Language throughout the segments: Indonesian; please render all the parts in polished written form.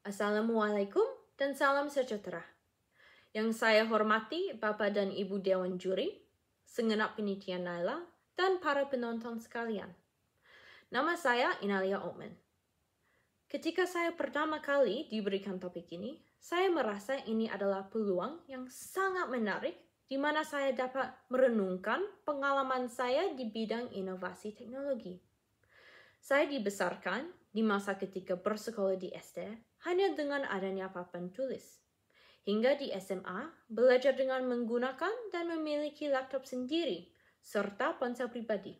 Assalamualaikum dan salam sejahtera. Yang saya hormati Bapak dan Ibu Dewan Juri, segenap panitia Naila, dan para penonton sekalian. Nama saya Inalia Othman. Ketika saya pertama kali diberikan topik ini, saya merasa ini adalah peluang yang sangat menarik di mana saya dapat merenungkan pengalaman saya di bidang inovasi teknologi. Saya dibesarkan di masa ketika bersekolah di SD hanya dengan adanya papan tulis. Hingga di SMA, belajar dengan menggunakan dan memiliki laptop sendiri, serta ponsel pribadi.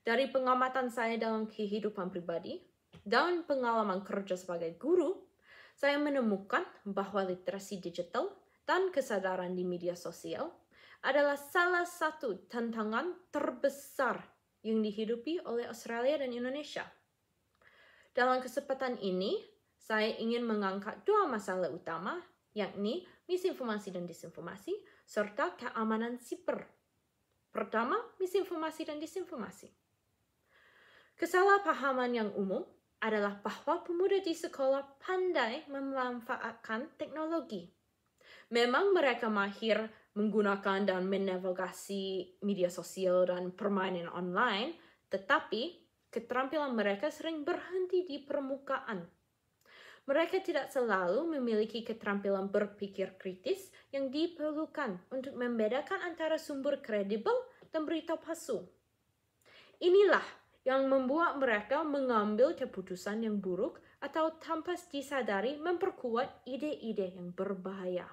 Dari pengamatan saya dalam kehidupan pribadi dan pengalaman kerja sebagai guru, saya menemukan bahwa literasi digital dan kesadaran di media sosial adalah salah satu tantangan terbesar yang dihidupi oleh Australia dan Indonesia. Dalam kesempatan ini, saya ingin mengangkat dua masalah utama, yakni misinformasi dan disinformasi, serta keamanan siber. Pertama, misinformasi dan disinformasi. Kesalahpahaman yang umum adalah bahwa pemuda di sekolah pandai memanfaatkan teknologi. Memang mereka mahir menggunakan dan menavigasi media sosial dan permainan online, tetapi keterampilan mereka sering berhenti di permukaan. Mereka tidak selalu memiliki keterampilan berpikir kritis yang diperlukan untuk membedakan antara sumber kredibel dan berita palsu. Inilah yang membuat mereka mengambil keputusan yang buruk atau tanpa disadari memperkuat ide-ide yang berbahaya.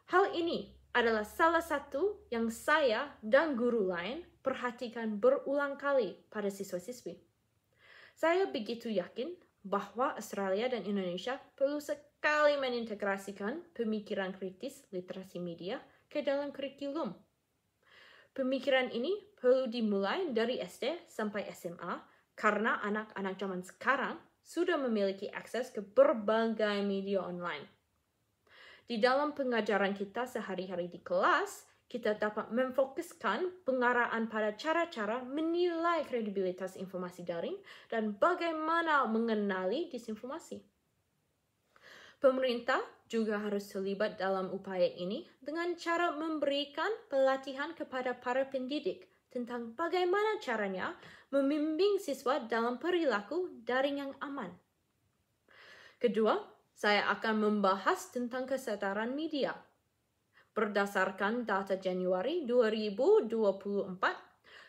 Hal ini adalah salah satu yang saya dan guru lain perhatikan berulang kali pada siswa-siswi. Saya begitu yakin bahwa Australia dan Indonesia perlu sekali mengintegrasikan pemikiran kritis literasi media ke dalam kurikulum. Pemikiran ini perlu dimulai dari SD sampai SMA karena anak-anak zaman sekarang sudah memiliki akses ke berbagai media online. Di dalam pengajaran kita sehari-hari di kelas, kita dapat memfokuskan pengarahan pada cara-cara menilai kredibilitas informasi daring dan bagaimana mengenali disinformasi. Pemerintah juga harus terlibat dalam upaya ini dengan cara memberikan pelatihan kepada para pendidik tentang bagaimana caranya membimbing siswa dalam perilaku daring yang aman. Kedua, saya akan membahas tentang kesadaran media. Berdasarkan data Januari 2024,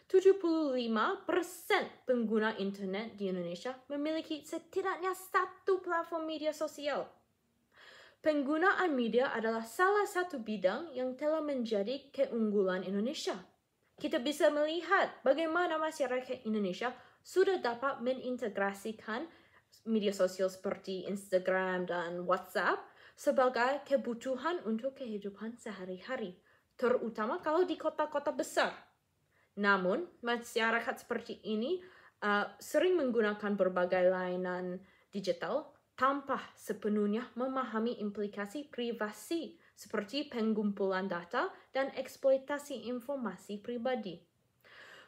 75% pengguna internet di Indonesia memiliki setidaknya satu platform media sosial. Penggunaan media adalah salah satu bidang yang telah menjadi keunggulan Indonesia. Kita bisa melihat bagaimana masyarakat Indonesia sudah dapat mengintegrasikan media sosial seperti Instagram dan WhatsApp sebagai kebutuhan untuk kehidupan sehari-hari, terutama kalau di kota-kota besar. Namun, masyarakat seperti ini sering menggunakan berbagai layanan digital tanpa sepenuhnya memahami implikasi privasi seperti pengumpulan data dan eksploitasi informasi pribadi.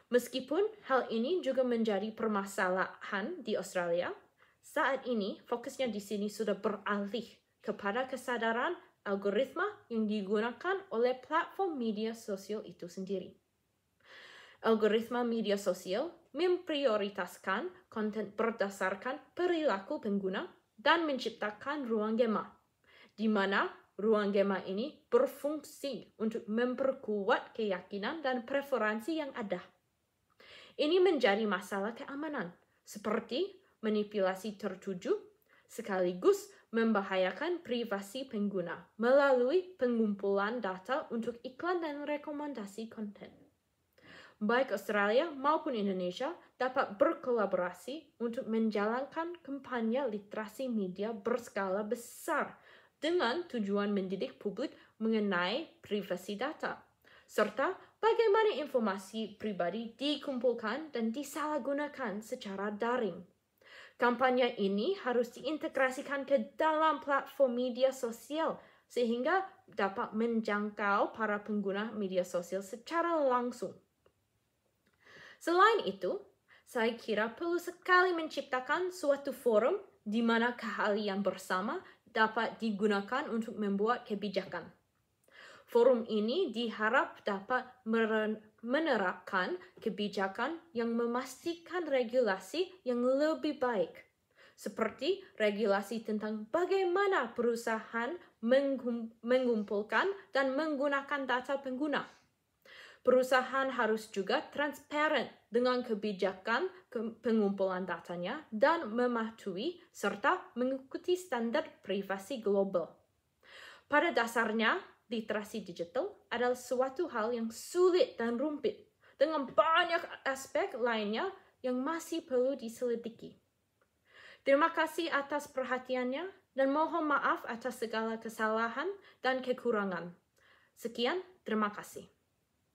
Meskipun hal ini juga menjadi permasalahan di Australia, saat ini fokusnya di sini sudah beralih kepada kesadaran algoritma yang digunakan oleh platform media sosial itu sendiri. Algoritma media sosial memprioritaskan konten berdasarkan perilaku pengguna dan menciptakan ruang gema, di mana ruang gema ini berfungsi untuk memperkuat keyakinan dan preferensi yang ada. Ini menjadi masalah keamanan, seperti manipulasi tertuju, sekaligus membahayakan privasi pengguna melalui pengumpulan data untuk iklan dan rekomendasi konten. Baik Australia maupun Indonesia dapat berkolaborasi untuk menjalankan kampanye literasi media berskala besar dengan tujuan mendidik publik mengenai privasi data, serta bagaimana informasi pribadi dikumpulkan dan disalahgunakan secara daring. Kampanye ini harus diintegrasikan ke dalam platform media sosial sehingga dapat menjangkau para pengguna media sosial secara langsung. Selain itu, saya kira perlu sekali menciptakan suatu forum di mana keahlian bersama dapat digunakan untuk membuat kebijakan. Forum ini diharap dapat menerapkan kebijakan yang memastikan regulasi yang lebih baik, seperti regulasi tentang bagaimana perusahaan mengumpulkan dan menggunakan data pengguna. Perusahaan harus juga transparan dengan kebijakan pengumpulan datanya dan mematuhi serta mengikuti standar privasi global. Pada dasarnya, literasi digital adalah suatu hal yang sulit dan rumit, dengan banyak aspek lainnya yang masih perlu diselidiki. Terima kasih atas perhatiannya dan mohon maaf atas segala kesalahan dan kekurangan. Sekian, terima kasih.